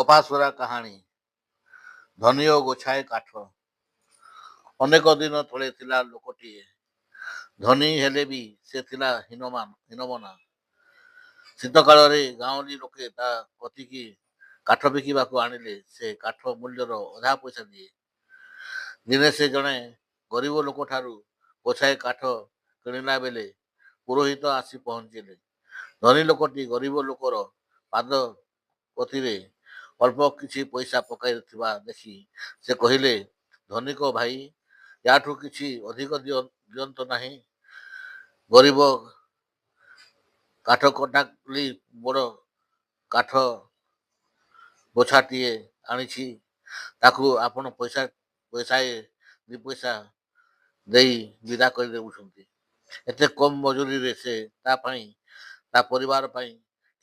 କପାସୁରା କାହାଣୀ। ଧନୀ ଓ ଗୋଛାଏ କାଠ। ଅନେକ ଦିନ ତଳେ ଥିଲା ଲୋକଟିଏ। ଧନୀ ହେଲେ ବି ସେ ଥିଲା ହୀନମନା। ଶୀତ କାଳରେ ଗାଉଁଲି ଲୋକେ ତା କତିକି କାଠ ବିକିବାକୁ ଆଣିଲେ ସେ କାଠ ମୂଲ୍ୟର ଅଧା ପଇସା ଦିଏ। ଦିନେ ସେ ଜଣେ ଗରିବ ଲୋକଠାରୁ ଗୋଛାଏ କାଠ କିଣିଲା ବେଳେ ପୁରୋହିତ ଆସି ପହଞ୍ଚିଲେ। ଧନୀ ଲୋକଟି ଗରିବ ଲୋକର ପାଦ କତିରେ ଅଳ୍ପ କିଛି ପଇସା ପକାଇଥିବା ଦେଖି ସେ କହିଲେ, ଧନିକ ଭାଇ, ୟାଠୁ କିଛି ଅଧିକ ଦିଅନ୍ତ ନାହିଁ। ଗରିବ କାଠକଣ୍ଟାଲି ବଡ଼ କାଠ ଗୋଛାଟିଏ ଆଣିଛି, ତାକୁ ଆପଣ ପଇସାଏ ଦି ପଇସା ଦେଇ ବିଦା କରି ଦେଉଛନ୍ତି। ଏତେ କମ୍ ମଜୁରିରେ ସେ ତା ପାଇଁ ତା ପରିବାର ପାଇଁ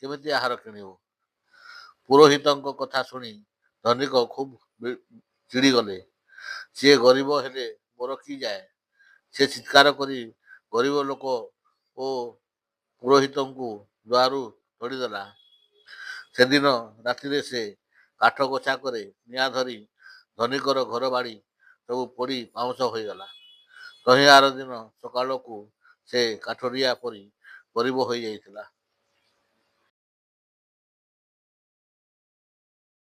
କେମିତି ଆହାର କିଣିବ? ପୁରୋହିତଙ୍କ କଥା ଶୁଣି ଧନିକ ଖୁବ୍ ଚିଡ଼ିଗଲେ। ସିଏ ଗରିବ ହେଲେ ମୋର କି ଯାଏ? ସେ ଚିତ୍କାର କରି ଗରିବ ଲୋକ ଓ ପୁରୋହିତଙ୍କୁ ଦୁଆରୁ ତଡ଼ିଦେଲା। ସେଦିନ ରାତିରେ ସେ କାଠ ଗୋଛାକରେ ନିଆଁ ଧରି ଧନିକର ଘର ବାଡ଼ି ସବୁ ପୋଡ଼ି ପାଉଁଶ ହୋଇଗଲା। ତହିଁ ଆର ଦିନ ସକାଳକୁ ସେ କାଠରିଆ ପରି ଗରିବ ହୋଇଯାଇଥିଲା।